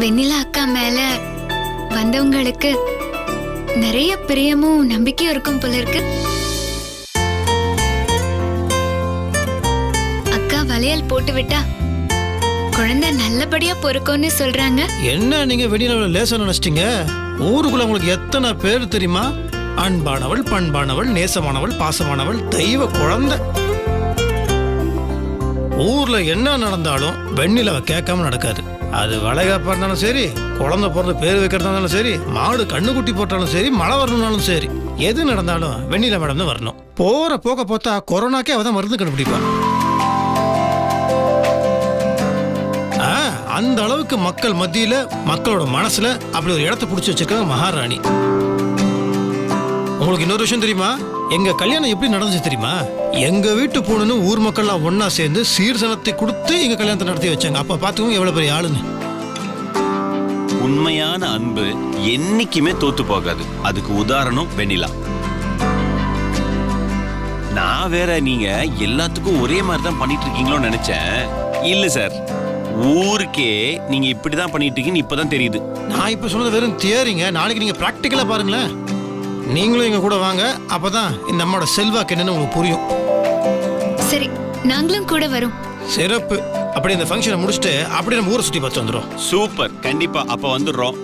வெண்ணிலா அக்கா மேல வந்தவங்களுக்கு நிறைய பிரியமும் நம்பிக்கையும் இருக்கும் போல இருக்கு. அக்கா வளையல் போட்டு விட்டா குழந்தை நல்லபடியா பொறுக்கும்னு சொல்றாங்க. என்ன நீங்க வெண்ணிலாவை லேசா நினைச்சிட்டீங்க? ஊருக்குள்ள உங்களுக்கு எத்தனை பேர் தெரியுமா? அன்பானவள், பண்பானவள், நேசமானவள், பாசமானவள், தெய்வ குழந்தை. ஊர்ல என்ன நடந்தாலும் வெண்ணிலாவை கேட்காம நடக்காது. அது வளைகாப்பா இருந்தாலும் சரி, குழந்தை பிறந்த பேர் வைக்கிறதா இருந்தாலும் சரி, மாடு கண்ணுக்குட்டி போட்டாலும் சரி, மழை வரணும்னாலும் சரி, எது நடந்தாலும் வெண்ணிலா மேடம் தான் வரணும். போற போக்க பார்த்தா கொரோனாக்கே அவதான் மருந்து கண்டுபிடிப்பா. அந்த அளவுக்கு மக்கள் மத்தியில, மக்களோட மனசுல அப்படி ஒரு இடத்தை பிடிச்சி வச்சிருக்காங்க மகாராணி. உங்களுக்கு இன்னொரு விஷயம் தெரியுமா? எங்க கல்யாணம் எப்படி நடந்துச்சு தெரியுமா? எங்க வீட்டு பொண்ணுன்னு ஊர் மக்கள்லாம் ஒன்னா சேர்ந்து சீர்சனத்தை கொடுத்து எங்க கல்யாணத்தை நடத்தி வச்சாங்க. அப்ப பாத்துக்கோங்க எவ்வளவு பெரிய ஆளுன்னு. உண்மையான அன்பு என்னைக்குமே தோத்து போகாது. அதுக்கு உதாரணம் வெண்ணிலா. நான் வேற நீங்க எல்லாத்துக்கும் ஒரே மாதிரி தான் பண்ணிட்டு இருக்கீங்களோன்னு நினைச்சேன். இல்ல சார், ஊருக்கே நீங்க இப்படிதான் பண்ணிட்டு இருக்கீங்கன்னு இப்பதான் தெரியுது. நான் இப்ப சொன்னது வெறும் தியரிங்க. நாளைக்கு நீங்க பிராக்டிக்கலா பாருங்களேன். நீங்களும் எங்க கூட வாங்க. அப்பதான் இந்த நம்மளோட செல்வாக்கு என்னன்னு உங்களுக்கு புரியும். சரி, நாங்களும் கூட வரோம். சிறப்பு. அப்படி இந்த ஃபங்க்ஷனை முடிச்சுட்டு அப்படியே நம்ம ஊரை சுத்தி பார்த்து வந்துடும். சூப்பர், கண்டிப்பா அப்ப வந்துடுறோம்.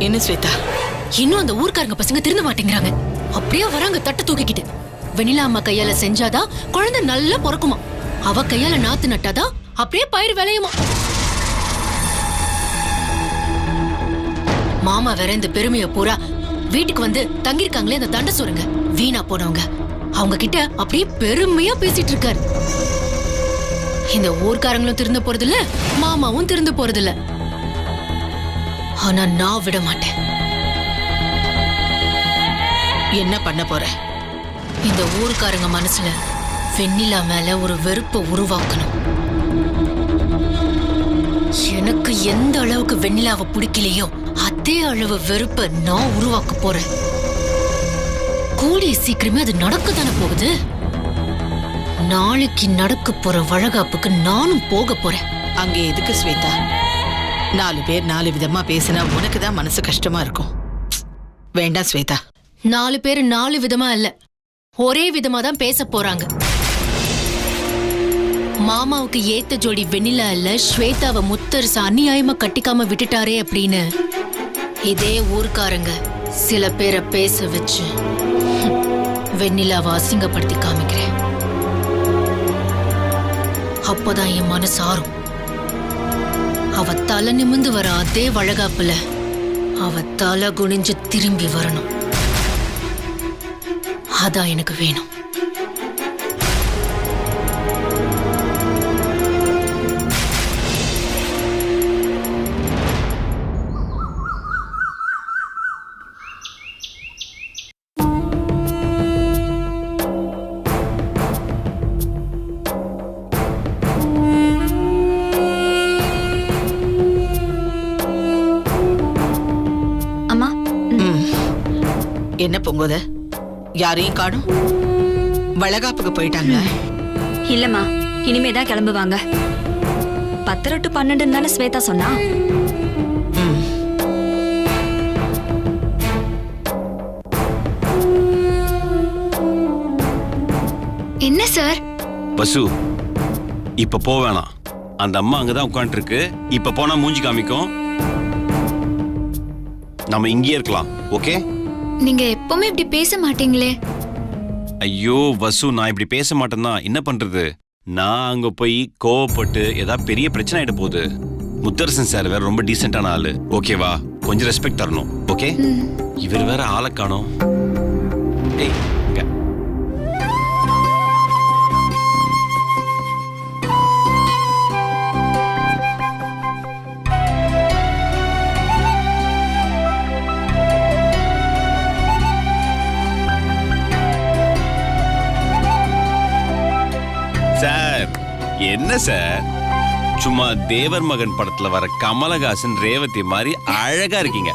என்ன ஸ்வேதா, இன்னும் அந்த ஊர்க்காரங்க பசங்க திருந்த மாட்டேங்கிறாங்க. அப்படியே வராங்க தட்டை தூக்கிக்கிட்டு. வெண்ணிலா அம்மா கையால செஞ்சாதான் குழந்தை நல்லா பிறக்குமா, அவ கையால நாத்து நட்டாதான் அப்படியே பயிர் விளையுமா. மாமா வேற இந்த பெருமைய பூரா வீட்டுக்கு வந்து தங்கிருக்காங்களே அந்த தண்டை சோறுங்க வீணா போனவங்க, அவங்க கிட்ட அப்படியே பெருமையா பேசிட்டு இருக்காரு. இந்த ஊர்க்காரங்களும் திருந்த போறதில்ல, மாமாவும் திருந்த போறதில்ல. ஆனா நான் விட மாட்டேன். என்ன பண்ண போற? இந்த ஊருக்காரங்க மனசுல வெண்ணிலா மேல ஒரு வெறுப்பை உருவாக்கணும். எனக்கு எந்த அளவுக்கு வெண்ணிலாவை பிடிக்கலையோ அதே அளவு வெறுப்பை நான் உருவாக்க போறேன். கூடிய சீக்கிரமே அது நடக்கத்தானே போகுது. நாளைக்கு நடக்க போற வளகாப்புக்கு நானும் போக போறேன். அங்க எதுக்கு ஸ்வேதா? 4 பேர் 4 விதமா பேசினா உனக்கு தான் மனசு கஷ்டமா இருக்கும். வேண்டாம் ஸ்வேதா. 4 பேர் 4 விதமா இல்ல, ஒரே விதமா தான் பேச போறாங்க. மாமாவுக்கு ஏத்த ஜோடி வெண்ணிலா இல்ல, ஸ்வேதாவை முத்தரசு அநியாயமா கட்டிக்காம விட்டுட்டாரே அப்படின்னு இதே ஊர்க்காரங்க சில பேரை பேச வச்சு வெண்ணிலாவை அசிங்கப்படுத்தி காமிக்கிறேன். அப்பதான் என் மனசு ஆறும். அவ தலை நிமிந்து வர அதே வளகாப்புல அவ தலை குனிஞ்சு திரும்பி வரணும். அதான் எனக்கு வேணும். என்ன பொங்குத? யாரையும் காணும்? வளகாப்புக்கு போயிட்டாங்க? இல்லம்மா, இனிமேதான் கிளம்புவாங்க. 10 to 12 தானே ஸ்வேதா சொன்னா. என்ன சார்? பசு, இப்ப போவேணாம். அந்த அம்மா அங்கதான் உட்காந்து இருக்கு. இப்ப போனா மூஞ்சி காமிக்கும். நம்ம இங்கே இருக்கலாம். ஓகே? நீங்க எப்பவுமே இப்படி பேச மாட்டீங்களே. ஐயோ வசு, நான் இப்படி பேச மாட்டேன்னா என்ன பண்றது? நான் அங்க போய் கோவப்பட்டு ஏதாவது பெரிய பிரச்சனை ஆயிட போகுது. முத்தரசன் சார் வேற ரொம்ப டீசென்டான ஆளு. ஓகேவா? கொஞ்சம் ரெஸ்பெக்ட் தரணும். ஓகே? இவர் வேற ஆளை காணோம். ஏய் சார், என்ன சார் சும்மா தேவர் மகன் படத்துல வர கமலஹாசன் ரேவதி மாதிரி அழகா இருக்கீங்க.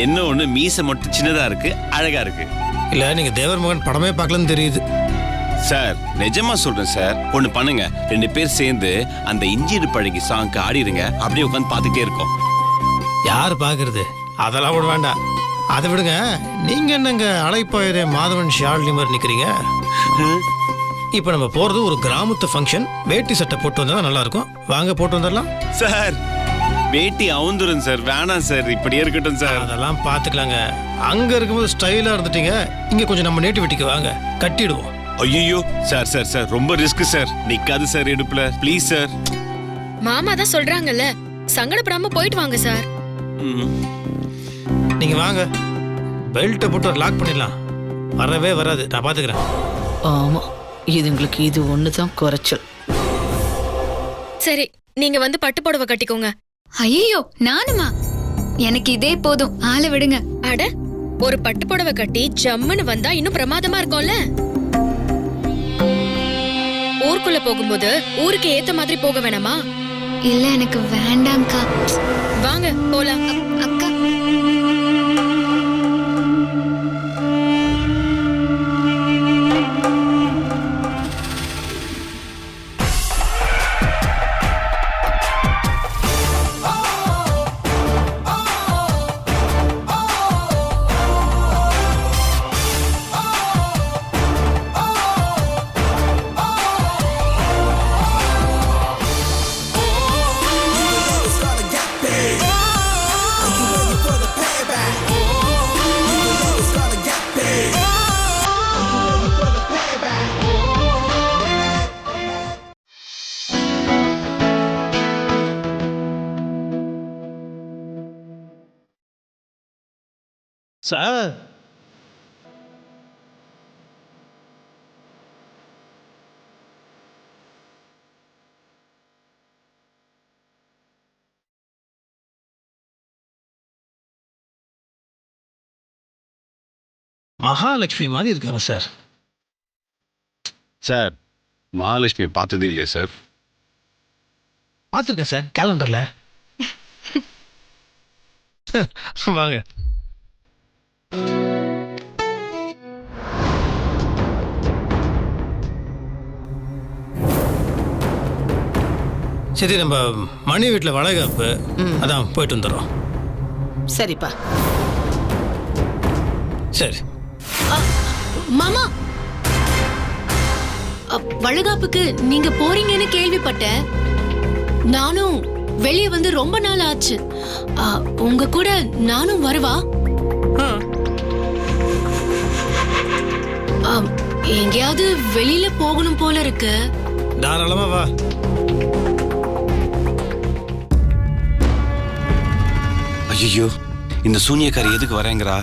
என்ன ஒண்ணு மீசை மட்டும் சின்னதா இருக்கு, அழகா இருக்கு. இல்ல நீங்க தேவர் மகன் படமே பார்க்கலன்னு தெரியுது. சார் நிஜமா சொல்றேன் சார், ஒண்ணு பண்ணுங்க, 2 பேர் சேர்ந்து அந்த இஞ்சிடு பழகி சாங்க்கு ஆடிடுங்க, அப்படியே உட்காந்து பார்த்துட்டே இருக்கோம். யார் பாக்குறது? அதெல்லாம் விட வேண்டாம், அதை விடுங்க. நீங்க என்னங்க அலைப்பாயிர மாதவன் ஷாலினி மாதிரி நிக்கிறீங்க? இப்ப நம்ம போறது ஒரு கிராமத்து ஃபங்க்ஷன். வேட்டி சட்டை போட்டு வந்தா நல்லா இருக்கும். வாங்க போட்டு வந்துடலாம். சார் வேட்டி அவுந்துரும் சார், வேணாம் சார், இப்படியே இருக்கட்டும் சார். அதெல்லாம் பாத்துக்கலாங்க. அங்க இருக்கும்போது ஸ்டைலா இருந்துட்டீங்க, இங்க கொஞ்சம் நம்ம நேட்டிவிட்டிக்கு வாங்க, கட்டிடுவோம். ஐயோ சார் சார் சார், ரொம்ப ரிஸ்க் சார், நிக்காது சார் இடுப்புல, ப்ளீஸ் சார். மாமா தான் சொல்றாங்கல்ல, சங்கடப்படாம போயிட்டு வாங்க சார். நீங்க வாங்க, பெல்ட்டை போட்டு லாக் பண்ணிடலாம். வரவே வராது, நான் பாத்துக்கிறேன். ஆமா, இதுங்களுக்கு இது ஒண்ணுதான் குறைச்சல். சரி, நீங்க வந்து பட்டு புடவை கட்டிக்கோங்க. ஐயோ நானுமா? எனக்கு இதே போதும், ஆளை விடுங்க. அட, ஒரு பட்டு புடவை கட்டி ஜம்முன்னு வந்தா இன்னும் பிரமாதமா இருக்கும்ல. ஊருக்குள்ள போகும்போது ஊருக்கு ஏத்த மாதிரி போக வேணாமா? இல்ல எனக்கு வேண்டாம்க்கா. வாங்க போலாம். அக்கா சார் மகாலட்சுமி மாதிரி இருக்காங்க சார். சார் மகாலட்சுமி பார்த்ததே இல்லையா சார்? பார்த்துருக்கேன் சார், கேலண்டர்ல. வாங்க. சரி, நம்ம மணி வீட்டில் வளைகாப்பு, அதான் போயிட்டு வந்துடுறோம். சரிப்பா. சரி மாமா, வளகாப்புக்கு நீங்க போறீங்கன்னு கேள்விப்பட்டேன். நானும் வெளியே வந்து ரொம்ப நாள் ஆச்சு. உங்க கூட நானும் வரவா? எங்கேயாவது வெளியில போகணும் போல இருக்கு. தாராளமா வா. ஐயோ, இந்த சூனியக்காரி எதுக்கு வரேங்கிறா?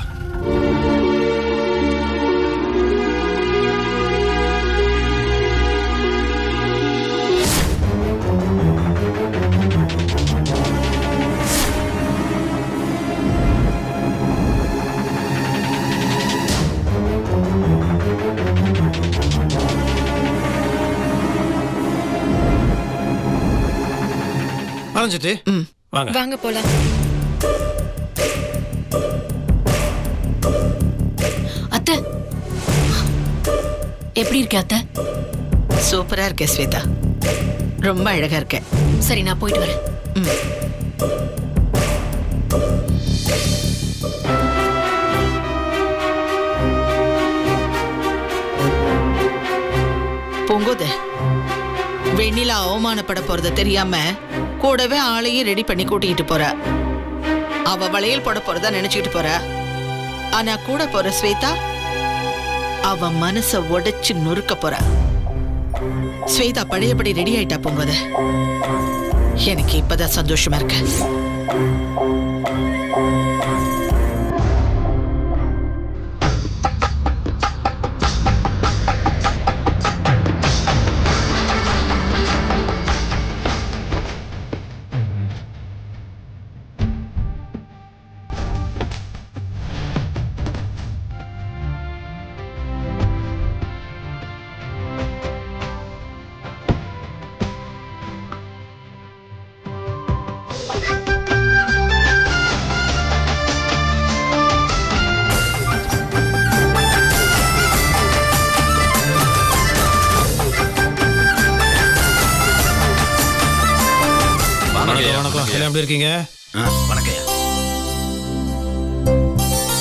வரைஞ்சிட்டு வாங்க. வாங்க போலாம். அத்தை எப்படி இருக்க அத்தை? சூப்பரா இருக்க ஸ்வேதா, ரொம்ப அழகா இருக்க. சரி, நான் போயிட்டு வரேன். பொங்குத வெண்ணிலா அவமானப்பட போறத தெரியாம கூடவே ஆளையும் ரெடி பண்ணி கூட்டிட்டு போற. அவ வளையல் போட போறதா நினைச்சுக்கிட்டு போற. ஆனா கூட போற ஸ்வேதா அவ மனச உடைச்சு நொறுக்க போற. ஸ்வேதா பழையபடி ரெடி ஆயிட்டா போகுது. எனக்கு இப்பதான் சந்தோஷமா இருக்கு. எப்படி இருக்கீங்க? வணக்கம்.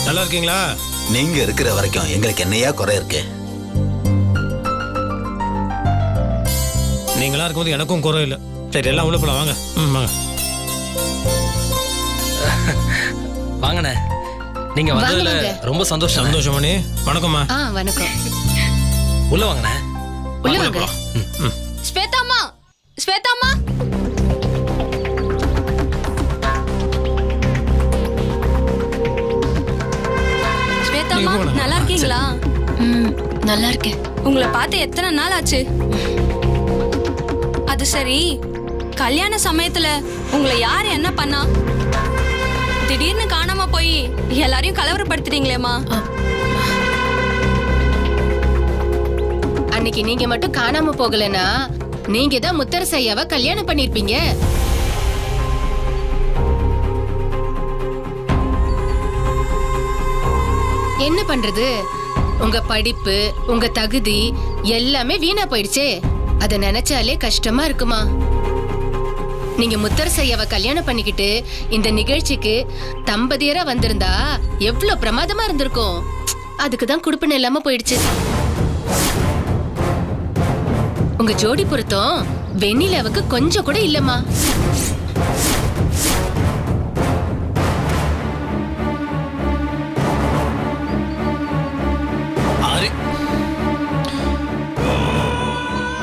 நல்லா இருக்கீங்களா? நீங்க இருக்கிற வரைக்கும் எங்களுக்கு என்னையா குறை இருக்கு? நீங்களா இருக்கும்போது எனக்கும் குறை இல்லை. சரி, எல்லாம் உள்ள போலாம் வாங்க. வாங்க வாங்கண்ணே. நீங்க வந்ததுல ரொம்ப சந்தோஷம். சந்தோஷம் மணி. வணக்கம்மா. வணக்கம். உள்ள வாங்கண்ணே. உள்ள வாங்க. ஸ்வேதாம்மா, ஸ்வேதாம்மா. ஸ்வேதாம்மா, நல்லா இருக்கீங்களா? நல்லா இருக்கேன். உங்களை பார்த்து எத்தனை நாள் ஆச்சு? அது சரி, கல்யாண சமயத்துல உங்களை யார் என்ன பண்ணா? திடீர்னு காணாம போய் எல்லாரையும் கலவரப்படுத்துறீங்களேம்மா. அன்னைக்கு நீங்க மட்டும் காணாம போகலனா நீங்க தான் முத்தரசையாவை கல்யாணம் பண்ணிருப்பீங்க. என்ன பண்றது? உங்க படிப்பு, உங்க தகுதி எல்லாமே வீணா போயிடுச்சே. அத நினைச்சாலே கஷ்டமா இருக்குமா? நீங்க முத்தரசையாவை கல்யாணம் பண்ணிக்கிட்டு இந்த நிகழ்ச்சிக்கு தம்பதியரா வந்திருந்தா எவ்வளவு பிரமாதமா இருந்திருக்கும். அதுக்குதான் குடுப்பன இல்லாம போயிடுச்சு. உங்க ஜோடி பொருத்தம் வெண்ணிலாவுக்கு கொஞ்சம் கூட இல்லம்மா.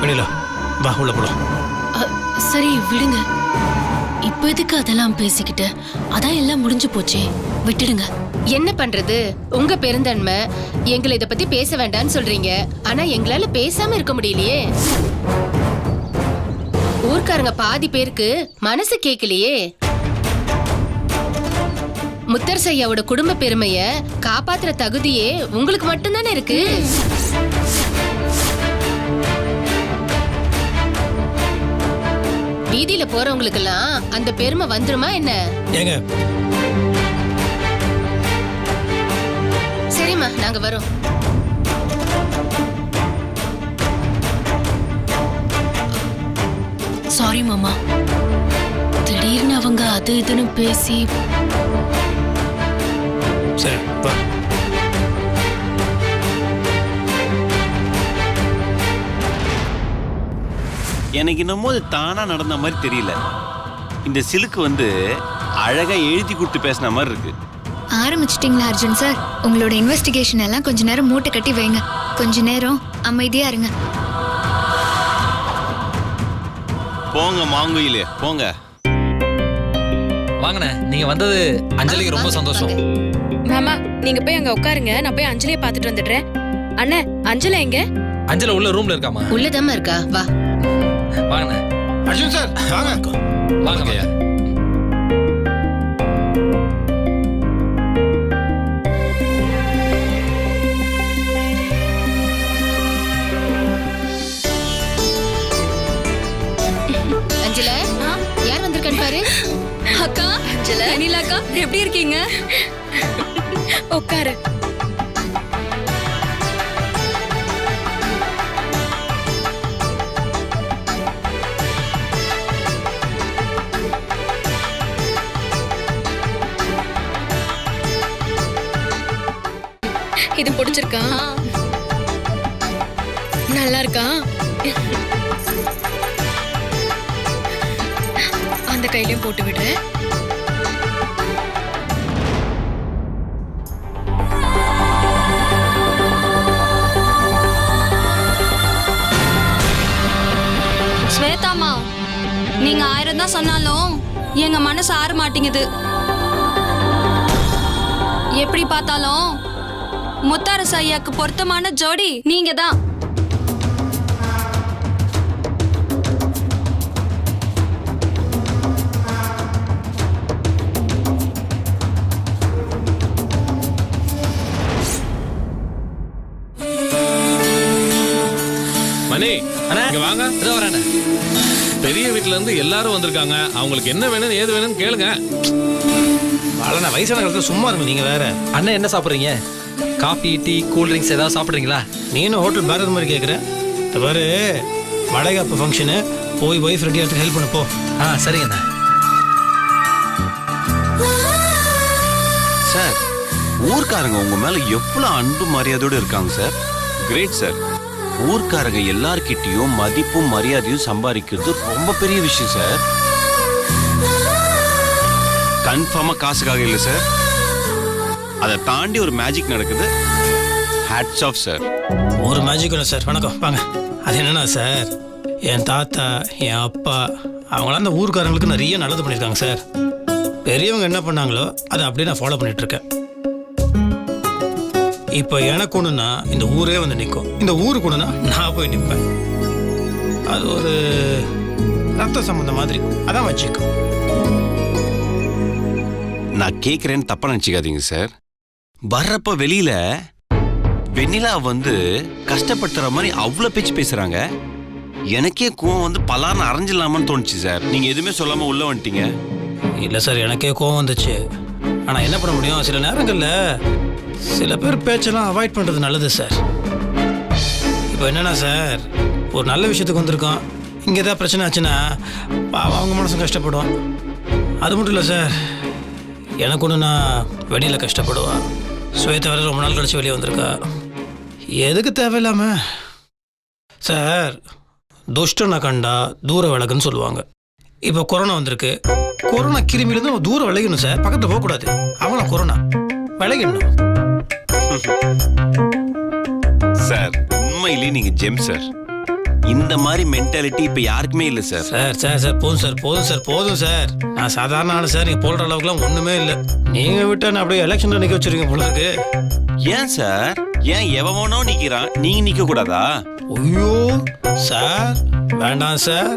வெண்ணிலா வா உள்ள போலாம். சரி விடுங்க. இப்ப எதுக்கு அதெல்லாம் பேசிக்கிட்டு? அதான் எல்லாம் முடிஞ்சு போச்சே, விட்டுடுங்க. என்ன பண்றது? உங்க பெருந்தன்மை எங்களை இத பத்தி பேச வேண்டாம்னு சொல்றீங்க. ஆனா எங்களால பேசாம இருக்க முடியலையே. ஊர்க்காரங்க பாதி பேருக்கு மனசு கேட்கலையே. முத்தரசையாவோட குடும்ப பெருமைய காப்பாத்துற தகுதியே உங்களுக்கு மட்டும்தானே இருக்கு. வீதியில போறவங்களுக்கு எல்லாம் அந்த பெருமை வந்துருமா என்ன? ஏங்க சரிம்மா, நாங்க வரோம். சாரி மாமா, திடீர்னு அவங்க அது இதுன்னு பேசி. சரி வா. எனக்கு என்னமோ அது தானா நடந்த மாதிரி தெரியல. இந்த சிலுக்கு வந்து அழகா எழுதி கொடுத்து பேசின மாதிரி இருக்கு. ஆரம்பிச்சிட்டீங்களா அர்ஜுன் சார்? உங்களோட இன்வெஸ்டிகேஷன் எல்லாம் கொஞ்ச நேரம் மூட்டை கட்டி வைங்க. கொஞ்ச நேரம் அமைதியா இருங்க. போங்க மாங்குயிலே போங்க. வாங்கண்ணே. நீங்க வந்தது அஞ்சலிக்கு ரொம்ப சந்தோஷம். மாமா, நீங்க போய் அங்க உட்காருங்க. நான் போய் அஞ்சலியை பாத்துட்டு வந்துடுறேன். அண்ணே, அஞ்சலி எங்க? அஞ்சலி உள்ள ரூம்ல இருக்காமா? உள்ளதாம இருக்கா? வா வாங்கண்ணே. அர்ஜுன் சார் வாங்க. வாங்க ஐயா. அஞ்சல, யார் வந்திருக்கான்னு பாரு. அக்கா, வெண்ணிலா அக்கா, எப்படி இருக்கீங்க? உட்காரு. இது பிடிச்சிருக்கா? நல்லா இருக்கா? அந்த கையிலயும் போட்டு விடுறேன். ஸ்வேதாமா, நீங்க 1000 தான் சொன்னாலும் எங்க மனசு ஆற மாட்டேங்குது. எப்படி பார்த்தாலும் முத்தரசு ஐயாக்கு பொருத்தமான ஜோடி நீங்க தான். மணி, இங்க வாங்க. இதோ வரேண்ணே. பெரிய வீட்டுல இருந்து எல்லாரும் வந்திருக்காங்க. அவங்களுக்கு என்ன வேணும் ஏது வேணும்னு கேளுங்க. வளன வயசான காலத்துல சும்மா இருங்க. நீங்க வேற. அண்ணன் என்ன சாப்பிடுறீங்க? காஃபி, டீ, கூல் ட்ரிங்க்ஸ் ஏதாவது சாப்பிடுறீங்களா? நீனும் ஹோட்டல் பேரது மாதிரி கேட்குற. இந்த பாரு, வளைகாப்பு ஃபங்க்ஷனு போய் ஒய்ஃப் ரெடி ஆகிறதுக்கு ஹெல்ப் பண்ண போ. சரிங்கண்ணா. சார் ஊர்க்காரங்க உங்க மேல எவ்வளவு அன்பு மரியாதையோட இருக்காங்க சார். Great sir. ஊர்க்காரங்க எல்லார்கிட்டயும் மதிப்பும் மரியாதையும் சம்பாதிக்கிறது ரொம்ப பெரிய விஷயம் சார். கன்ஃபார்மா காசுக்காக இல்லை சார், அதை தாண்டி ஒரு மேஜிக் நடக்குது. Hats off sir. ஒரு மேஜிக் இல்லை சார். வணக்கம், வாங்க. அது என்னன்னா சார், என் தாத்தா என் அப்பா அவங்களாம் அந்த ஊர்க்காரங்களுக்கு நிறைய நல்லது பண்ணியிருக்காங்க சார். பெரியவங்க என்ன பண்ணாங்களோ அதை அப்படியே நான் ஃபாலோ பண்ணிட்டு இருக்கேன். இப்போ எனக்கு ஒன்றுனா இந்த ஊரே வந்து நிற்கும், இந்த ஊருக்கு ஒன்றுனா நான் போய் நிற்பேன். அது ஒரு ரத்த சம்பந்தம் மாதிரி, அதான் வச்சுக்கும். நான் கேட்குறேன்னு தப்பா நினச்சிக்காதீங்க சார். வர்றப்ப வெளியில வெண்ணிலா வந்து கஷ்டப்படுத்துற மாதிரி அவ்வளோ பேச்சு பேசுறாங்க. எனக்கே கோவம் வந்து பலான்னு அரைஞ்சிடலாமான்னு தோணுச்சு சார். நீங்க எதுவுமே சொல்லாம உள்ள வந்துட்டீங்க. இல்லை சார், எனக்கே கோவம் வந்துச்சு. ஆனால் என்ன பண்ண முடியும், சில நேரங்களில் சில பேர் பேச்செல்லாம் அவாய்ட் பண்ணுறது நல்லது சார். இப்போ என்னென்னா சார், ஒரு நல்ல விஷயத்துக்கு வந்திருக்கோம், இங்கே ஏதாவது பிரச்சனை ஆச்சுன்னா அவங்க மனசும் கஷ்டப்படும். அது மட்டும் இல்லை சார், எனக்கு ஒன்றுனா வெளியில் கஷ்டப்படுவா. சுயத்தை வேறு ரொம்ப நாள் கழிச்சு வெளியே வந்திருக்கா. எதுக்கு தேவையில்லாம சார், துஷ்டனை கண்டா தூர விலகுன்னு சொல்லுவாங்க. இப்போ கொரோனா வந்திருக்கு, கொரோனா கிருமியிலேருந்து நம்ம தூரம் விலகணும் சார், பக்கத்தில் போகக்கூடாது. அவனா கொரோனா விலகிடணும் சார். உண்மையிலேயே நீங்க ஜெம் சார். இந்த மாதிரி மென்டாலிட்டி இப்ப யாருக்குமே இல்லை சார். சார் சார் சார் போதும் சார், போதும் சார், போதும் சார். நான் சாதாரண ஆளு சார், நீங்கள் போடுற அளவுக்குலாம் ஒன்றுமே இல்லை. நீங்கள் விட்டா நான் அப்படியே எலெக்ஷனில் நிற்க வச்சிருக்கீங்க போல இருக்கு. ஏன் சார், ஏன் எவனோ நிற்கிறான், நீங்க நிற்க கூடாதா? ஐயோ சார், வேண்டாம் சார்.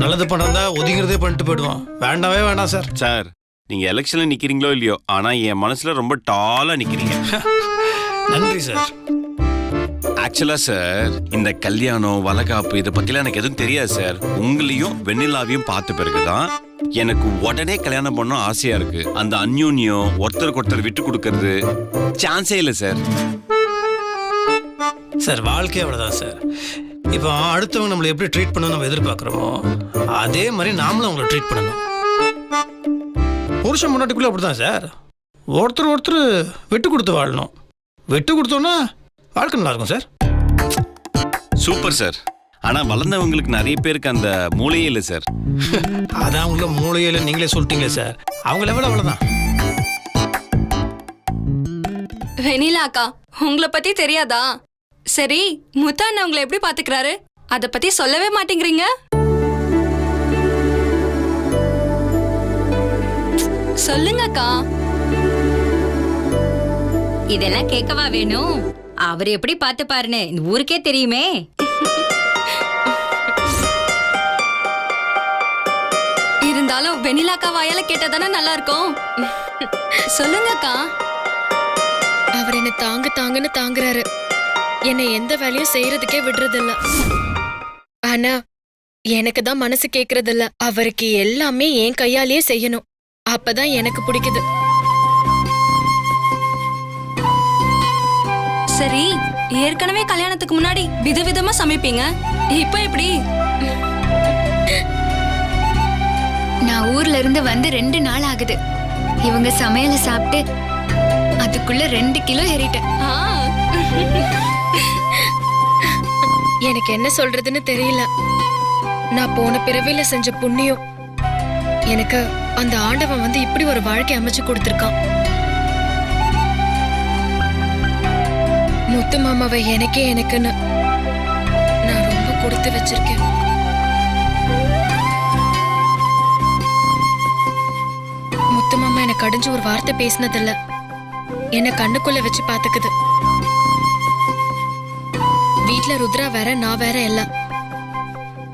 நல்லது பண்ணுறதா ஒதுங்கிறதே பண்ணிட்டு போயிடுவோம். வேண்டாவே வேண்டாம் சார். சார், நீங்க எலெக்ஷன்ல நிக்கிறீங்களோ இல்லையோ, ஆனா என் மனசுல ரொம்ப டாலா நிக்கிறீங்க. நன்றி சார். ஆக்சுவலா சார், இந்த கல்யாணம் வளகாப்பு இதை பத்திலாம் எனக்கு எதுவும் தெரியாது சார். உங்களையும் வெண்ணிலாவையும் பார்த்த பிறகுதான் எனக்கு உடனே கல்யாணம் பண்ண ஆசையா இருக்கு. அந்த அந்யூன்யம், ஒருத்தருக்கு ஒருத்தர் விட்டு கொடுக்கறது சான்ஸே இல்லை சார். சார் வாழ்க்கையே அவ்வளோதான் சார். இப்போ அடுத்தவங்க நம்மளை எப்படி ட்ரீட் பண்ணணும் நம்ம எதிர்பார்க்குறோமோ அதே மாதிரி நாமளும் அவங்கள ட்ரீட் பண்ணணும். புருஷன் முன்னாடிக்குள்ளே அப்படிதான் சார், ஒருத்தர் ஒருத்தர் விட்டு கொடுத்து வாழணும். விட்டு கொடுத்தோன்னா வாழ்க்கை நல்லா இருக்கும் சார். Super sir. ஆனா வளர்ந்தவங்களுக்கு நிறைய பேருக்கு அந்த மூளையே இல்லை சார். அதான் அவங்கள மூளையே இல்லை நீங்களே சொல்லிட்டீங்களே சார். அவங்க லெவல் அவ்வளோதான். வெண்ணிலா அக்கா, உங்களை பத்தி தெரியாதா? சரி, முத்தா அண்ணா உங்களை எப்படி பாத்துக்கிறாரு, அத பத்தி சொல்லவே மாட்டேங்கிறீங்க. சொல்லுங்க அக்கா. இதெல்லாம் கேட்கவா வேணும்? அவர் எப்படி பார்த்து பாருன்னு இந்த ஊருக்கே தெரியுமே. இருந்தாலும் வெண்ணிலா அக்கா வாயால கேட்டதானே நல்லா இருக்கும். சொல்லுங்க அக்கா. அவர் என்ன தாங்க தாங்கன்னு தாங்குறாரு. என்னை எந்த வேலையும் செய்யறதுக்கே விடுறதில்ல. ஆனா எனக்கு தான் மனசு கேக்குறதில்ல. அவருக்கு எல்லாமே என் கையாலேயே செய்யணும். அப்பதான் எனக்கு பிடிக்குது. சரி, ஏற்கனவே கல்யாணத்துக்கு முன்னாடி விதவிதமா சமைப்பீங்க, இப்ப எப்படி? நான் ஊர்ல இருந்து வந்து 2 நாள் ஆகுது. இவங்க சமையல சாப்பிட்டு அதுக்குள்ள 2 கிலோ ஏறிட்டேன். எனக்கு என்ன சொல்றதுன்னு தெரியல. நான் போன பிறவில செஞ்ச புண்ணியம் எனக்கு அந்த ஆண்டவன் வந்து இப்படி ஒரு வாழ்க்கை அமைச்சு கொடுத்திருக்கான். முத்து மாமாவை எனக்குன்னு நான் ரொம்ப கொடுத்து வச்சிருக்கேன். முத்து மாமா எனக்கு அடிஞ்சு ஒரு வார்த்தை பேசினதில்ல. என்ன கண்ணுக்குள்ள வச்சு பாத்துக்குது. வீட்ல ருத்ரா வேற, நான் வேற இல்ல.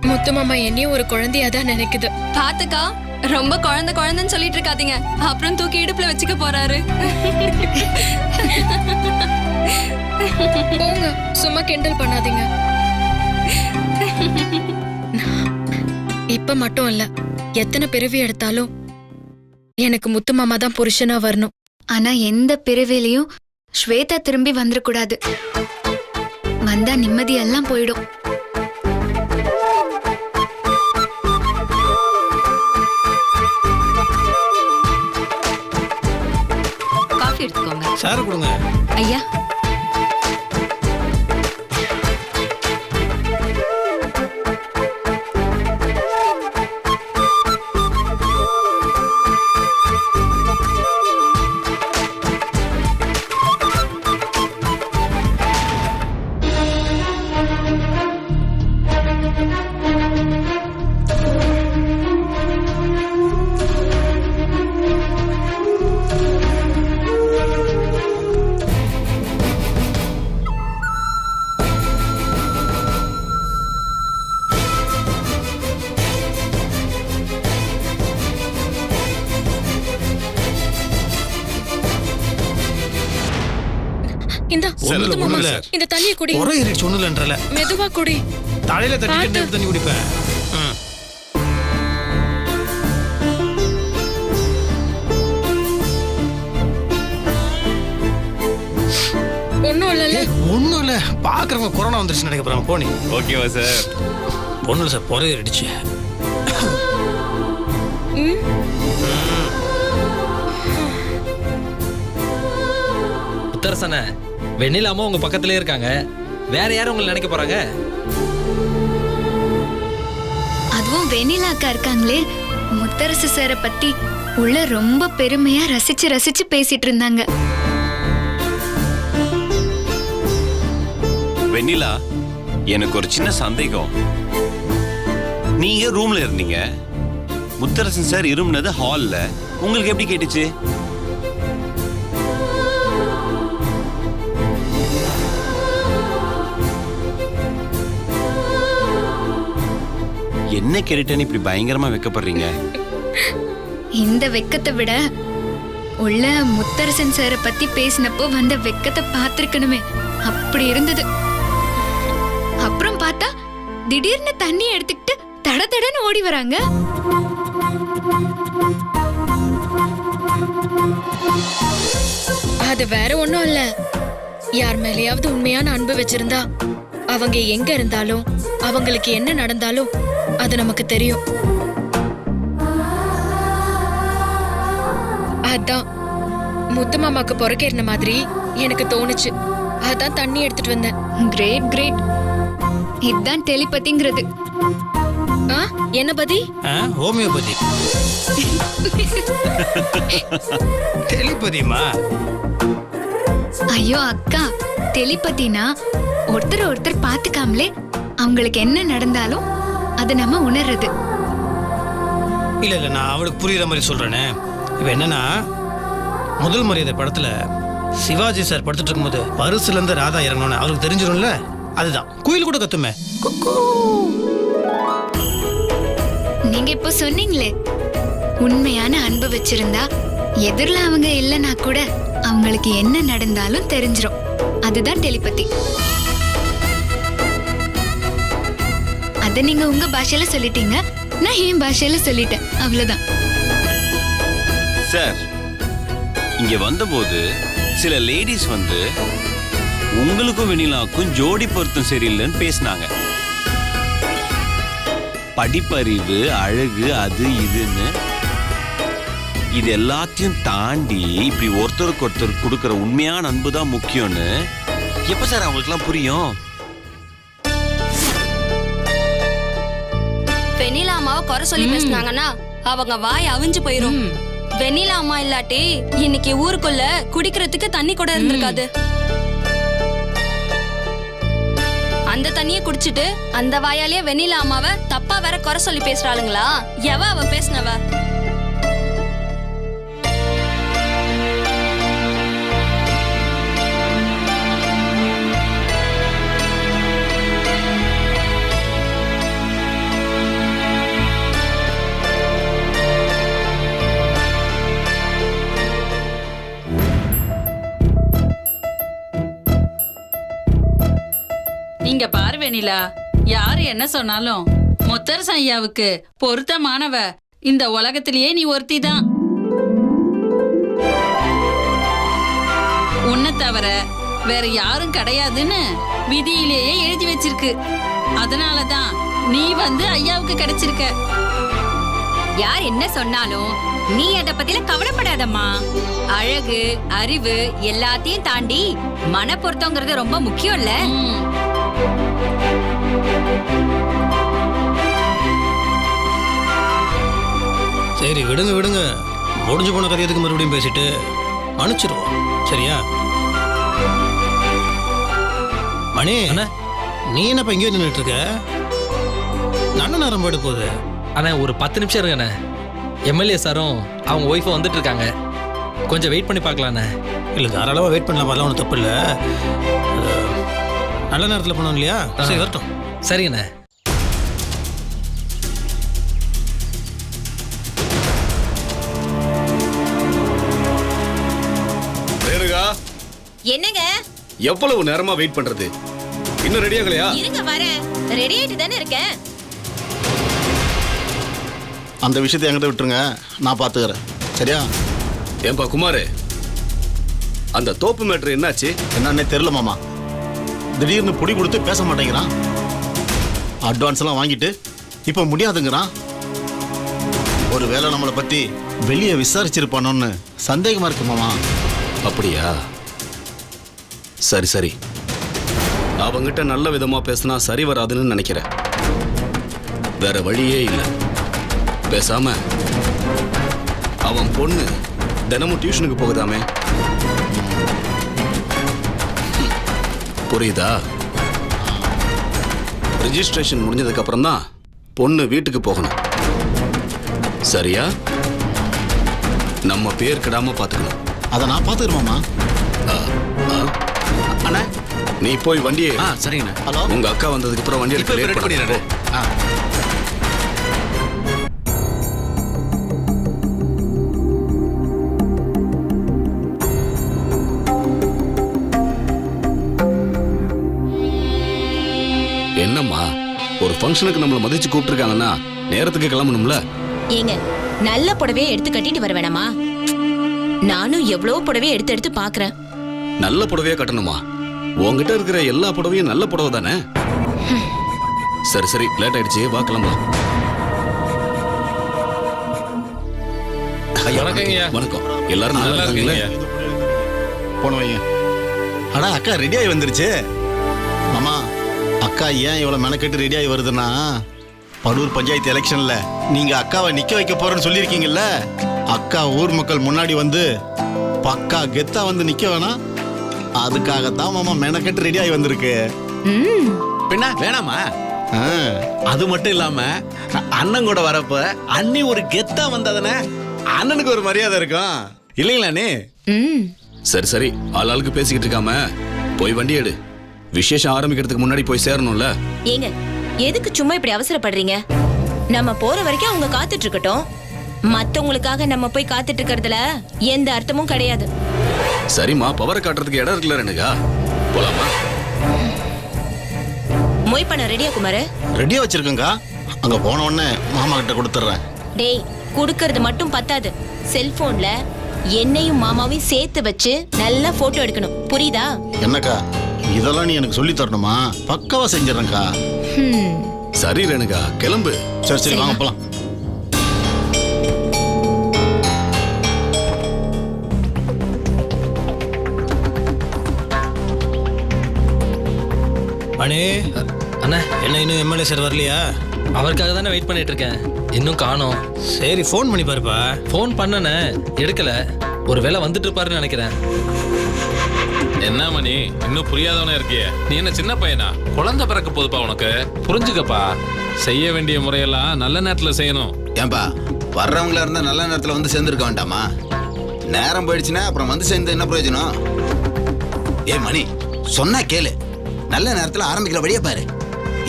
முத்து மாமா என்னையும் ஒரு குழந்தையாதான் நினைக்குது. பாத்துக்கா, ரொம்ப குழந்தைன்னு சொல்லிட்டு இருக்காதீங்க, அப்புறம் தூக்கி இடுப்புல வச்சுக்க போறாரு. போங்க, சும்மா கிண்டல் பண்ணாதீங்க. இப்ப மட்டும் இல்ல, எத்தனை பிறவி எடுத்தாலும் எனக்கு முத்து மாமா தான் புருஷனா வரணும். ஆனா எந்த பிறவிலையும் ஸ்வேதா திரும்பி வந்துடக்கூடாது. வந்தா நிம்மதியெல்லாம் போயிடும். காஃபி சார் கொடுங்க. ஐயா இந்த ஒண்ணுல, ஒண்ணுல. இந்த தண்ணிய குடி. ஒரே ஏறிடுச்சு ஒண்ணுலன்றல. மெதுவா குடி. தலையில தட்டிக்கிட்டு எப்படி தண்ணி குடிப்பேன்? ஒண்ணும் இல்லல. ஒண்ணும் இல்ல. பாக்குறவங்க கொரோனா வந்துருச்சு நினைக்க போறாங்க. போனி. ஓகேவா சார்? ஒண்ணும் இல்ல சார், பொறை ஏறிடுச்சு. முத்தரசன வெண்ணிலாமோ உங்க பக்கத்திலே இருக்காங்க. வேற யாரும் உங்களை நினைக்க போறாங்க? அதுவும் வெண்ணிலா அக்கா இருக்காங்களே, முத்தரசு சாரை பத்தி உள்ள ரொம்ப பெருமையா ரசிச்சு ரசிச்சு பேசிட்டு இருந்தாங்க. வெண்ணிலா, எனக்கு ஒரு சின்ன சந்தேகம். நீங்க ரூம்ல இருந்தீங்க, முத்தரசன் சார் இருமுனது ஹால்ல, உங்களுக்கு எப்படி கேட்டுச்சு? என்ன கேட்டுட்டேன்னு இப்படி பயங்கரமா வெக்கப்படுறீங்க? இந்த வெக்கத்தை விட உள்ள முத்தரசன் சாரை பத்தி பேசினப்போ வந்த வெக்கத்தை பார்த்திருக்கணுமே, அப்படி இருந்தது. அப்புறம் பார்த்தா திடீர்னு தண்ணி எடுத்துக்கிட்டு தட தடன்னு ஓடி வராங்க. அது வேற ஒண்ணும் இல்ல. யார் மேலேயாவது உண்மையான அன்பு வச்சிருந்தா அவங்க எங்க இருந்தாலும் அவங்களுக்கு என்ன நடந்தாலும் அது நமக்கு தெரியும். அதான் முத்து மாமாக்கு பொறுக்கேறின மாதிரி எனக்கு தோணுச்சு. அதான் தண்ணி எடுத்துட்டு வந்தேன். Great great. இதுதான் டெலிபதிங்கிறது. என்ன பதி? ஹோமியோபதி. டெலிபதிமா? ஐயோ அக்கா, டெலிபதினா ஒருத்தர் ஒருத்தர் பார்த்துக்காமலே அவங்களுக்கு என்ன நடந்தாலும் அதை நம்ம உணர்றது. இல்ல இல்ல, நான் அவளுக்கு புரியுற மாதிரி சொல்றேனே. இப்ப என்னன்னா, முதல் மரியாதை படத்துல சிவாஜி சார் படுத்துட்டு இருக்கும்போது பரிசுல இருந்து ராதா இறங்கணும்னு அவருக்கு தெரிஞ்சிடும்ல, அதுதான். குயில் கூட கத்துமே. நீங்க இப்போ சொன்னீங்களே, உண்மையான அன்பு வச்சிருந்தா எதிரில அவங்க இல்லைன்னா கூட அவங்களுக்கு என்ன நடந்தாலும் தெரிஞ்சிரும். அதுதான் டெலிபதி. அத நீங்க உங்க பாஷையில சொல்லிட்டீங்க, நான் என் பாஷையில சொல்லிட்டேன், அவ்வளவுதான். சார், இங்க வந்தபோது சில லேடிஸ் வந்து உங்களுக்கும் வெண்ணிலாவுக்கும் ஜோடி பொருத்தம் சரியில்லைன்னு பேசினாங்க. படிப்பறிவு, அழகு, அது இதுன்னு இது எல்லாத்தையும் தாண்டி இப்படி ஒருத்தருக்கு ஒருத்தர் கொடுக்கற உண்மையான அன்பு தான் முக்கியம்னு எப்ப சார் அவங்களுக்குலாம் புரியும்? வெண்ணிலா அம்மாவை குறை சொல்லி பேசினாங்கன்னா அவங்க வாய் அவிஞ்சு போயிரும். வெண்ணிலா அம்மா இல்லாட்டி இன்னைக்கு ஊருக்குள்ள குடிக்கிறதுக்கு தண்ணி கூட இருந்திருக்காது. அந்த தண்ணியை குடிச்சிட்டு அந்த வாயாலேயே வெண்ணிலா அம்மாவை தப்பா வேற குறை சொல்லி பேசுறாளுங்களா? எவ அவ பேசினவ? இங்க பாரு வெண்ணிலா, யாரு என்ன சொன்னாலும் முத்தரசன் ஐயாவுக்கு பொருத்தமானவ இந்த உலகத்திலேயே நீ ஒருத்தி தான். உன்னை தவிர வேற யாரும் கிடையாதுன்னு விதியிலேயே எழுதி வச்சிருக்கு. அதனாலதான் நீ வந்து ஐயாவுக்கு கிடைச்சிருக்க. யார் என்ன சொன்னாலும் நீ அத பத்தில கவலைப்படாதம்மா. அழகு, அறிவு எல்லாத்தையும் தாண்டி மன பொருத்தங்கிறது ரொம்ப முக்கியம் இல்ல? சரி விடுங்க விடுங்க, முடிஞ்சு போன கதையத்துக்கு மறுபடியும் பேசிட்டு மன்னிச்சிருவோம். சரியா மணி? நீ என்னப்பா இங்கே நின்றுட்டு இருக்க? நல்ல நேரம் போயிட்டு போகுது. அண்ணா ஒரு 10 நிமிஷம் இருங்கண்ணே. எம்எல்ஏ சாரும் அவங்க ஒய்ஃபும் வந்துட்டு இருக்காங்க. கொஞ்சம் வெயிட் பண்ணி பார்க்கலாண்ணே. இல்லை தாராளமாக வெயிட் பண்ணலாம், வரலாம், ஒன்றும் தப்பு இல்லை. நல்ல நேரத்தில் போனோம் இல்லையா? சரி வரட்டும். சரிங்கண்ணே. என்னங்க எவ்வளவு நேரமா வெயிட் பண்றது? இன்னும் ரெடி ஆகலையா? இருங்க வரேன். ரெடி ஆயிட்டு தானே இருக்கேன். அந்த விஷயத்தை என்கிட்ட விட்டுருங்க, நான் பாத்துக்கிறேன். சரியா? ஏன்பா குமாரு, அந்த தோப்பு மேட்ரு என்னாச்சு? என்னன்னே தெரியல மாமா. திடீர்னு புடி கொடுத்து பேச மாட்டேங்கிறான். அட்வான்ஸ் எல்லாம் வாங்கிட்டு இப்ப முடியாதுங்கிறான். ஒருவேளை நம்மளை பத்தி வெளியே விசாரிச்சிருப்பானோன்னு சந்தேகமா இருக்கு மாமா. அப்படியா? சரி சரி, அவங்கிட்ட நல்ல விதமா பேசினா சரி வராதுன்னு நினைக்கிறேன். வேற வழியே இல்லை. பேசாம அவன் பொண்ணு தினமும் டியூஷனுக்கு போகுதாமே, புரியுதா? ரிஜிஸ்ட்ரேஷன் முடிஞ்சதுக்கு அப்புறம் தான் பொண்ணு வீட்டுக்கு போகணும். சரியா? நம்ம பேர் கிடாம பாத்துக்கணும். அதை நான் பாத்துக்கிறேன் மாமா. அண்ணா நீ போய் வண்டியை. சரிங்கண்ணா. ஹலோ, உங்க அக்கா வந்ததுக்கு அப்புறம் வண்டியை ரெடி பண்ணிடுறேன். என்னம்மா, ஒரு ஃபங்க்ஷனுக்கு நம்மள மதிச்சு கூப்பிட்டுருக்காங்கன்னா நேரத்துக்கு கிளம்பணும்ல? ஏங்க நல்ல புடவையை எடுத்து கட்டிட்டு வர வேணாமா? நானும் எவ்வளவு புடவையை எடுத்து எடுத்து பாக்குறேன். நல்ல புடவையா கட்டணுமா? உங்ககிட்ட இருக்கிற எல்லா புடவையும் நல்ல புடவை தானே? சரி சரி, லேட் ஆயிடுச்சு, வா கிளம்பலாம். வணக்கம். எல்லாரும் நல்லா இருக்கீங்களா? போனவங்க. அடா அக்கா ரெடி ஆகி வந்துருச்சு. மாமா, அக்கா ஏன் இவ்வளவு மெனக்கெட்டு ரெடி ஆகி வருதுன்னா, படூர் பஞ்சாயத்து எலெக்ஷன்ல நீங்க அக்காவை நிக்க வைக்க போறேன்னு சொல்லியிருக்கீங்கல்ல. அக்கா ஊர் மக்கள் முன்னாடி வந்து பக்கா கெத்தா வந்து நிக்க வேணாம், அதுக்காகத்தான் மாமா மெனக்கெட்டு ரெடி ஆகி வந்திருக்கு. பின்ன வேணாமா? அது மட்டும் இல்லாம அண்ணன் கூட வரப்ப அண்ணி ஒரு கெத்தா வந்ததுன்னு அண்ணனுக்கு ஒரு மரியாதை இருக்கும் இல்லைங்களானே? சரி சரி, ஆளாளுக்கு பேசிக்கிட்டு இருக்காம போய் வண்டி எடு. விசேஷம் ஆரம்பிக்கிறதுக்கு முன்னாடி போய் சேரணும்ல. ஏங்க எதுக்கு சும்மா இப்படி அவசரப்படுறீங்க? நம்ம போற வரைக்கும் அவங்க காத்துட்டு இருக்கட்டும். மத்தவங்களுக்காக நம்ம போய் காத்துட்டு இருக்கிறதுல எந்த அர்த்தமும் கிடையாது. சரிம்மா, பவரை காட்டுறதுக்கு இடம் இருக்குல்ல ரெண்டுக்கா, போலாமா? மொய் பண்ண ரெடியா குமாரு? ரெடியா வச்சிருக்கேங்க. அங்க போன உடனே மாமா கிட்ட கொடுத்துறேன். டேய், குடுக்கறது மட்டும் பத்தாது. செல்போன்ல என்னையும் மாமாவையும் சேர்த்து வச்சு நல்லா போட்டோ எடுக்கணும், புரியுதா? என்னக்கா இதெல்லாம் நீ எனக்கு சொல்லி தரணுமா? பக்காவா செஞ்சிடறேன்க்கா. சரி ரேணுகா, கிளம்பு. சரி சரி, வாங்க போலாம். மணி அண்ணா, என்ன இன்னும் எம்எல்ஏ சார் வரலையா? அவருக்காக தானே வெயிட் பண்ணிட்டு இருக்கேன். இன்னும் காணோம். சரி, ஃபோன் பண்ணி பாருப்பா. ஃபோன் பண்ணனே, எடுக்கல. ஒரு வேளை வந்துட்டு இருப்பாருன்னு நினைக்கிறேன். என்ன மணி, இன்னும் புரியாதவனே இருக்கிய? நீ என்ன சின்ன பையனா? குழந்தை பிறக்க போதுப்பா உனக்கு, புரிஞ்சுக்கப்பா. செய்ய வேண்டிய முறையெல்லாம் நல்ல நேரத்துல செய்யணும். ஏன்பா, வர்றவங்களா இருந்தா நல்ல நேரத்துல வந்து சேர்ந்துருக்க வேண்டாமா? நேரம் போயிடுச்சுன்னா அப்புறம் வந்து சேர்ந்து என்ன பிரயோஜனம்? ஏ மணி, சொன்னா கேளு. நல்ல நேரத்துல ஆரம்பிக்கிற வழியா பாரு.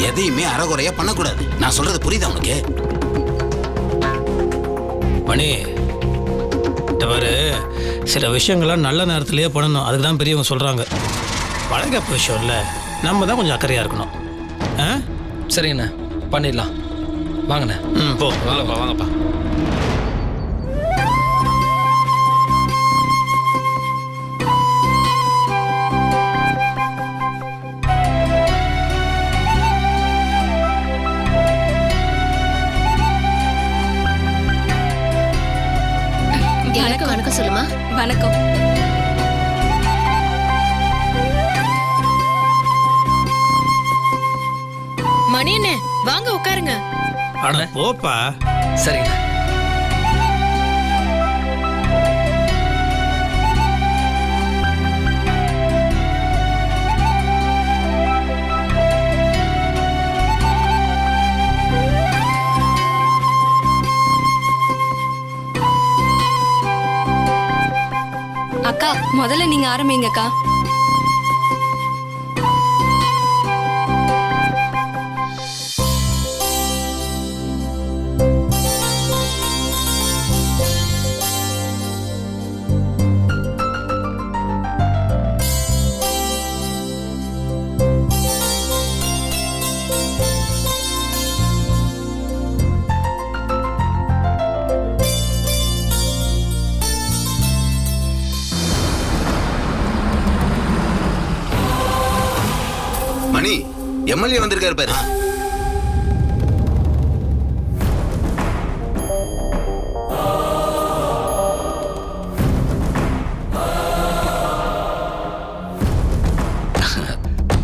எதையுமே அறகுறையா பண்ணக்கூடாது. நான் சொல்றது புரியுதா உனக்கு? மணி பாரு, சில விஷயங்கள்லாம் நல்ல நேரத்திலேயே பண்ணணும். அதுக்கு தான் பெரியவங்க சொல்றாங்க. வளைகாப்பு விஷயம் இல்லை, நம்ம தான் கொஞ்சம் அக்கறையா இருக்கணும். சரிங்கண்ணா, பண்ணிடலாம். வாங்கண்ணே. போ. வாங்கப்பா வாங்கப்பா. வணக்கம். மணி அண்ணே வாங்க உட்காருங்க. அட போப்பா. சரிங்க. அக்கா முதல்ல நீங்க ஆரம்பிங்கக்கா. மணி எம்எல்ஏ வந்திருக்காரு பாரு.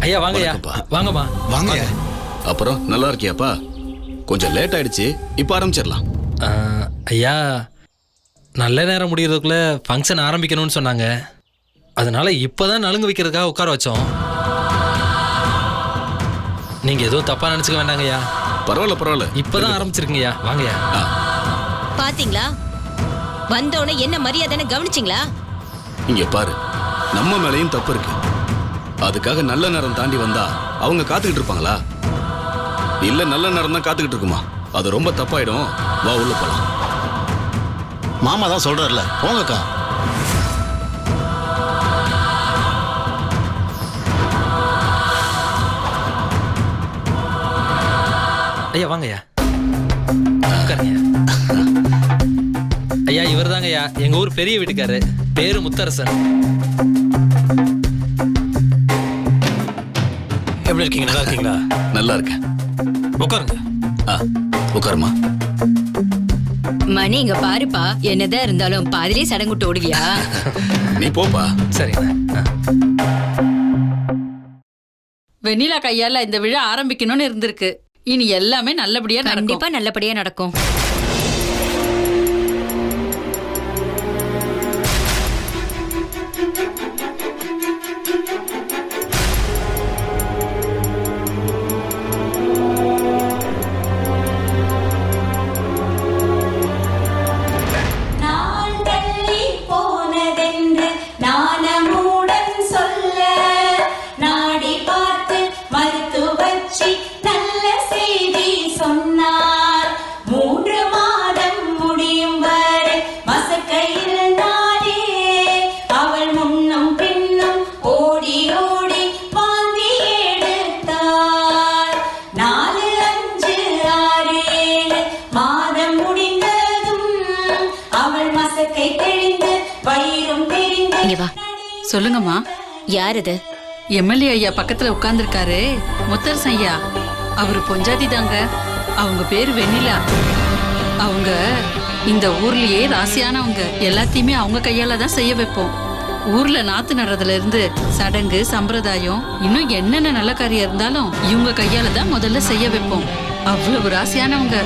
ஐயா வாங்கய்யா. வாங்கம்மா. வாங்க. அப்புறம் நல்லா இருக்கியாப்பா? கொஞ்சம் லேட் ஆயிடுச்சு, இப்போ ஆரம்பிச்சிடலாம். ஐயா நல்ல நேரம் முடியறதுக்குள்ள ஃபங்க்ஷன் ஆரம்பிக்கணும்னு சொன்னாங்க. அதனால இப்போதான் நலுங்கு வைக்கிறதுக்காக உட்கார வச்சோம். நீங்க எதுவும் தப்பா நினைச்சுக்க வேண்டாங்கய்யா. பரவாயில்ல பரவாயில்ல, இப்பதான் ஆரம்பிச்சிருக்கீங்கய்யா. வாங்கய்யா. பாத்தீங்களா, வந்தோடனே என்ன மரியாதைன்னு கவனிச்சிங்களா? இங்க பாரு, நம்ம மேலையும் தப்பு இருக்கு. அதுக்காக நல்ல நேரம் தாண்டி வந்தா அவங்க காத்துக்கிட்டு இருப்பாங்களா? இல்ல நல்ல நேரம் தான் காத்துக்கிட்டு இருக்குமா? அது ரொம்ப தப்பாயிடும். வா உள்ள போலாம். மாமா தான் சொல்றாருல, போங்கக்கா. ஐயா வாங்கய்யா. ஐயா இவர் தாங்கய்யா எங்க ஊர் பெரிய வீட்டுக்காரு. பேரு முத்தரசன். எப்படி இருக்கீங்க? நல்லா இருக்கீங்களா? நல்லா இருக்கேன். உட்காருங்க. உட்காருமா. மணி இங்க பாருப்பா, என்னதான் இருந்தாலும் பாதிலே சடங்குட்டு ஓடுவியா? நீ போப்பா. சரிங்க. வெண்ணிலா கையால இந்த விழா ஆரம்பிக்கணும்னு இருந்திருக்கு. இனி எல்லாமே நல்லபடியா நடக்கும். கண்டிப்பா நல்லபடியா நடக்கும். சொல்லுங்கம்மா. யார் இது? எம்எல்ஏ ஐயா பக்கத்துல உட்கார்ந்துருக்காரு, முத்தரசன் ஐயா. அவரு பொஞ்சாதி தாங்க. அவங்க பேரு வெண்ணிலா. அவங்க இந்த ஊர்லயே ராசியானவங்க. எல்லாத்தையுமே அவங்க கையால தான் செய்ய வைப்போம். ஊர்ல நாத்து நடுறதுல இருந்து சடங்கு சம்பிரதாயம் இன்னும் என்னென்ன நல்ல காரியம் இருந்தாலும் இவங்க கையால தான் முதல்ல செய்ய வைப்போம். அவ்வளவு ராசியானவங்க.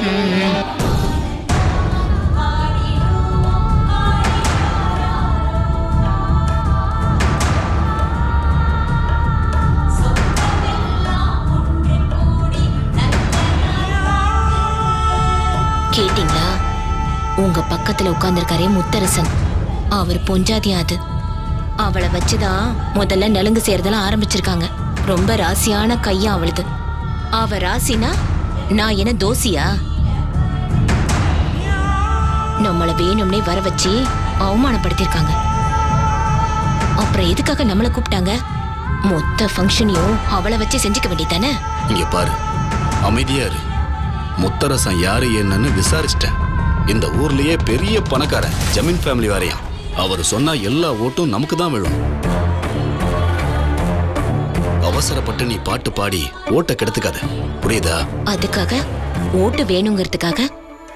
கேட்டீங்களா? உங்க பக்கத்துல உட்கார்ந்துருக்காரே முத்தரசன், அவர் பொஞ்சாதியாது. அவளை வச்சுதான் முதல்ல நலுங்கு செய்யறதெல்லாம் ஆரம்பிச்சிருக்காங்க. ரொம்ப ராசியான கையா அவளுது. அவ ராசினா நான் என்ன தோசியா? நம்மள வேணும்னே வர வச்சு அவமானப்படுத்திருக்காங்க. அப்புறம் எதுக்காக நம்மளை கூப்பிட்டாங்க? மொத்த ஃபங்க்ஷனையும் அவளை வச்சு செஞ்சுக்க வேண்டியதானே? இங்க பாரு, அமைதியா இரு. முத்தரசன் யாரு என்னன்னு விசாரிச்சிட்டேன். இந்த ஊர்லயே பெரிய பணக்காரன், ஜமீன் ஃபேமிலி வேறையா. அவர் சொன்னா எல்லா ஓட்டும் நமக்கு தான் விழும். அவசரப்பட்டு நீ பாட்டு பாடி ஓட்ட கெடுத்துக்காத, புரியுதா? அதுக்காக ஓட்டு வேணுங்கிறதுக்காக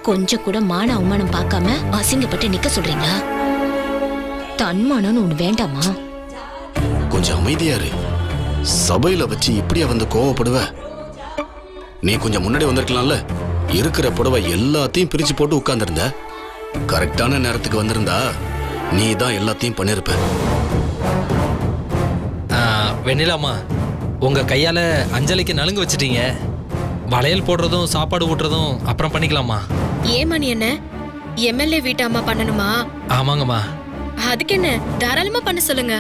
கொஞ்சம் கூட மான அவமானம் பார்க்காம அசிங்கப்பட்டு நிக்க சொல்றீங்களா? தன்மானம்னு ஒண்ணு வேண்டாமா? கொஞ்சம் அமைதியா இரு. சபையில வச்சு இப்படியா வந்து கோவப்படுவ? நீ கொஞ்சம் முன்னாடி வந்திருக்கலாம்ல. இருக்கிற புடவை எல்லாத்தையும் பிரிச்சு போட்டு உட்கார்ந்திருந்த. கரெக்டான நேரத்துக்கு வந்திருந்தா நீ தான் எல்லாத்தையும் பண்ணிருப்ப. வெண்ணிலாமா, உங்க கையால அஞ்சலிக்கு நலுங்கு வச்சிட்டீங்க. வளையல் போடுறதும் சாப்பாடு ஊட்டுறதும் அப்புறம் பண்ணிக்கலாமா? ஏமானி என்ன எம்எல்ஏ வீட்டு அம்மா பண்ணணுமா? ஆமாங்கம்மா. அதுக்கு என்ன, தாராளமா பண்ண சொல்லுங்க.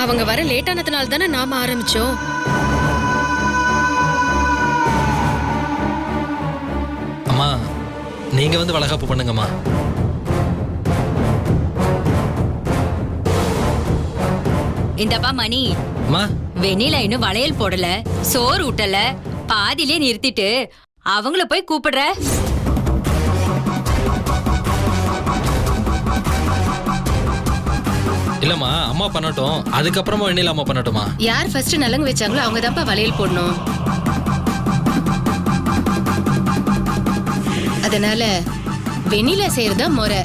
அவங்க வர லேட் ஆனதுனால தானே நாம ஆரம்பிச்சோம். அம்மா, நீங்க வந்து வளகாப்பு பண்ணுங்கம்மா. இந்தப்பா மணி, அம்மா, வெண்ணிலா இன்னும் வளையல் போடல, சோறு ஊட்டல, பாதியிலே நிறுத்திட்டு அவங்கள போய் கூப்பிடுற. இல்லம்மா, அம்மா பண்ணட்டும், அதுக்கப்புறமா வெண்ணிலா அம்மா பண்ணட்டுமா? யார் ஃபர்ஸ்ட் நலங்கு வச்சாங்களோ அவங்க தான்ப்பா வளையல் போடணும். அதனால வெண்ணிலா செய்யறதா முறை.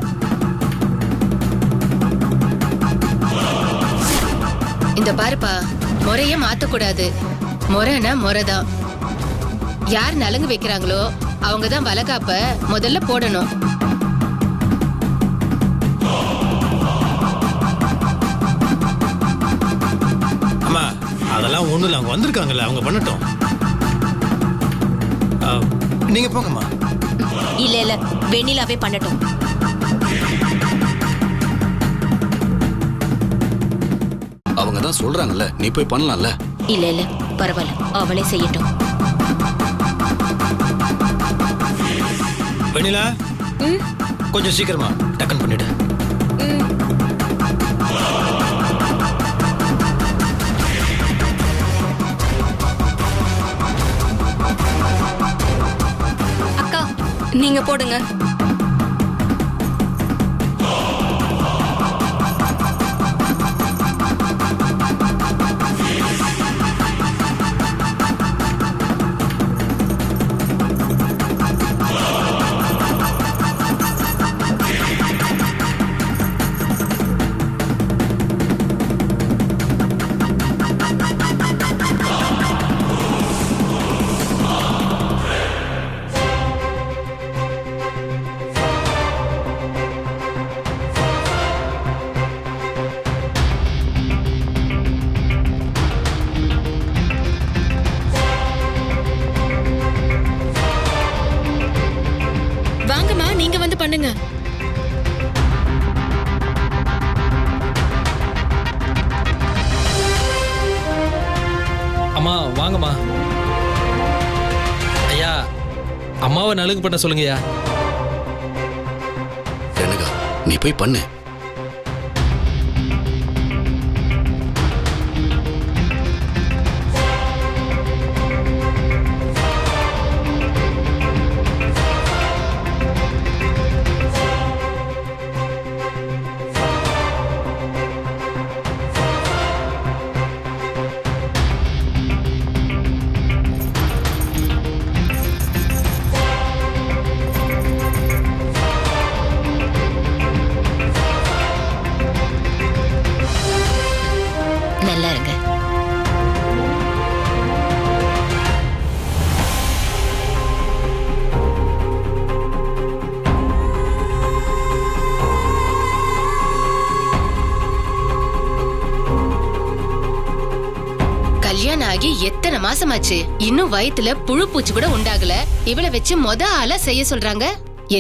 இந்த பாருப்பா, முறைய மாத்தக்கூடாது. முறைனா முறைதான். யார் நலங்கு வைக்கிறாங்களோ அவங்க தான் வளகாப்ப முதல்ல போடணும். அம்மா, அதெல்லாம் ஒண்ணும் இல்லை, அவங்க வந்திருக்காங்கல்ல, அவங்க பண்ணட்டும். நீங்க போங்கம்மா. இல்ல இல்ல, வெண்ணிலாவே பண்ணட்டும். அவங்க தான் சொல்றாங்கல்ல, நீ போய் பண்ணலாம்ல. இல்ல இல்ல, பரவாயில்ல, அவளே செய்யட்டும். வெண்ணிலா, கொஞ்சம் சீக்கிரமா டக்குன்னு பண்ணிடு. அக்கா, நீங்க போடுங்க. வாங்கம்மா, நீங்க வந்து பண்ணுங்க. அம்மா வாங்கம்மா. ஐயா, அம்மாவை நலுங்கு பண்ண சொல்லுங்கய்யா. ரேணுகா, நீ போய் பண்ணு. நல்லா இருங்க. கல்யாணம் ஆகி எத்தனை மாசமாச்சு, இன்னும் வயித்துல புழு பூச்சி கூட உண்டாகல. இவளை வச்சு ஆளா செய்ய சொல்றாங்க.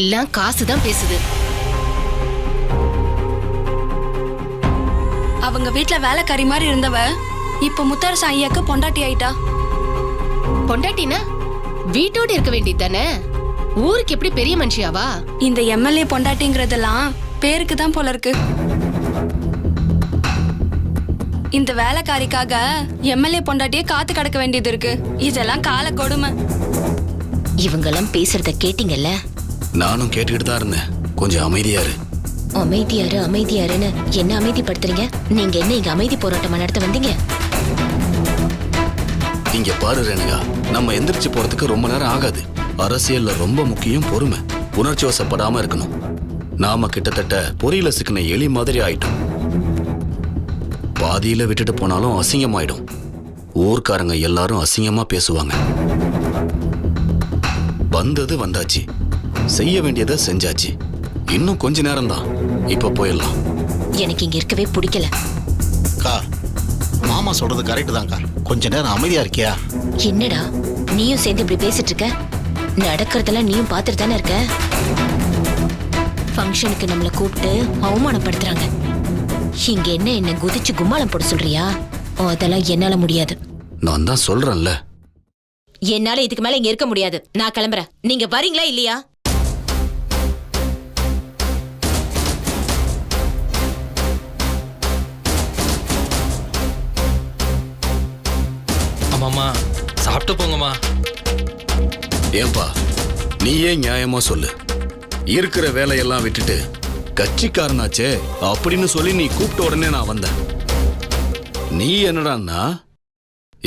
எல்லாம் காசுதான் பேசுது. அவங்க வீட்ல வேலைக்காரி மாதிரி இருந்தவ இப்ப முத்தரசன் ஐயாக்கு பொண்டாட்டி ஆயிட்டா. பொண்டாட்டினா வீட்டோட இருக்க வேண்டியது தானே? ஊருக்கு எப்படி பெரிய மனுஷியாவா? இந்த எம்எல்ஏ பொண்டாட்டிங்கிறதெல்லாம் பேருக்கு தான் போல இருக்கு. இந்த வேலைக்காரிக்காக எம்எல்ஏ பொண்டாட்டியே காத்து கிடக்க வேண்டியது இருக்கு. இதெல்லாம் கால கொடுமை. இவங்கெல்லாம் பேசுறத கேட்டீங்கல்ல? நானும் கேட்டுக்கிட்டு தான் இருந்தேன். கொஞ்சம் அமைதியா இரு. அமைதியாரு அமைதியாருன்னு என்ன அமைதிப்படுத்துறீங்க? நீங்க என்ன இங்க அமைதி போராட்டமா நடத்த வந்தீங்க? இங்க பாரு ரேணுகா, நம்ம எந்திரிச்சு போறதுக்கு ரொம்ப நேரம் ஆகாது. அரசியல்ல ரொம்ப முக்கியம் பொறுமை. உணர்ச்சி வசப்படாம இருக்கணும். நாம கிட்டத்தட்ட பொறியில சிக்கின எலி மாதிரி ஆயிட்டோம். பாதியில விட்டுட்டு போனாலும் அசிங்கமாயிடும். ஊர்க்காரங்க எல்லாரும் அசிங்கமா பேசுவாங்க. வந்தது வந்தாச்சு, செய்ய வேண்டியதை செஞ்சாச்சு. இன்னும் கொஞ்ச நேரம் தான், இப்ப போயிடலாம். எனக்கு இங்க இருக்கவே பிடிக்கல. அக்கா, மாமா சொல்றது கரெக்ட் தான்க்கா. கொஞ்ச நேரம் அமைதியா இருக்கியா? என்னடா நீயும் சேர்ந்து இப்படி பேசிட்டு இருக்க? நடக்கிறதெல்லாம் நீயும் பார்த்துட்டு தானே இருக்க. ஃபங்க்ஷனுக்கு நம்மளை கூப்பிட்டு அவமானப்படுத்துறாங்க. இங்க என்ன குதிச்சு கும்மாளம் போட சொல்றியா? அதெல்லாம் என்னால முடியாது. நான் தான் சொல்றேன்ல, என்னால இதுக்கு மேல இங்க இருக்க முடியாது. நான் கிளம்புறேன். நீங்க வரீங்களா இல்லையா? ஆமாம்மா, சாப்பிட்டு போங்கம்மா. ஏன்பா நீயே நியாயமா சொல்லு. இருக்கிற வேலையெல்லாம் விட்டுட்டு கட்சிக்காரனாச்சே அப்படின்னு சொல்லி நீ கூப்பிட்ட உடனே நான் வந்தேன். நீ என்னடான்னா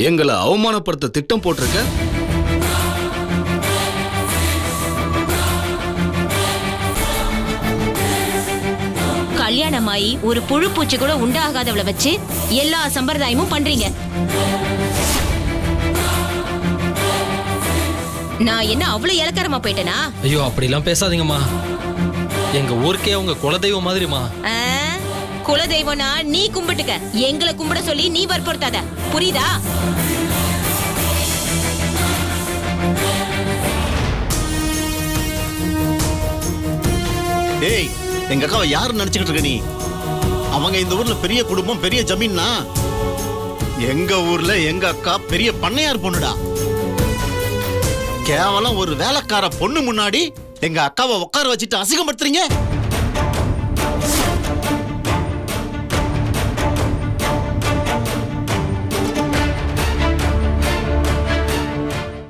எங்களை அவமானப்படுத்த திட்டம் போட்டிருக்க. கல்யாணமாயி ஒரு புழு பூச்சி கூட உண்டாகாதவளை வச்சு எல்லா சம்பிரதாயமும் பண்றீங்க. நான் என்ன அவ்வளவு இலக்காரமா போயிட்டேனா? ஐயோ அப்படிலாம் பேசாதீங்கம்மா. எங்க ஊருக்கே உங்க குலதெய்வம் மாதிரிமா. குலதெய்வம்னா நீ கும்பிட்டுக்க, எங்களை கும்பிட சொல்லி நீ வற்புறுத்தாத, புரியுதா? டேய், எங்க அக்காவை யாரு நினைச்சுக்கிட்டு இருக்க நீ? அவங்க இந்த ஊர்ல பெரிய குடும்பம், பெரிய ஜமீன்னா. எங்க ஊர்ல எங்க அக்கா பெரிய பண்ணையார் பொண்ணுடா. கேவலம் ஒரு வேலைக்கார பொண்ணு முன்னாடி எங்க அக்காவை உட்கார வச்சுட்டு அசிங்கப்படுத்துறீங்க.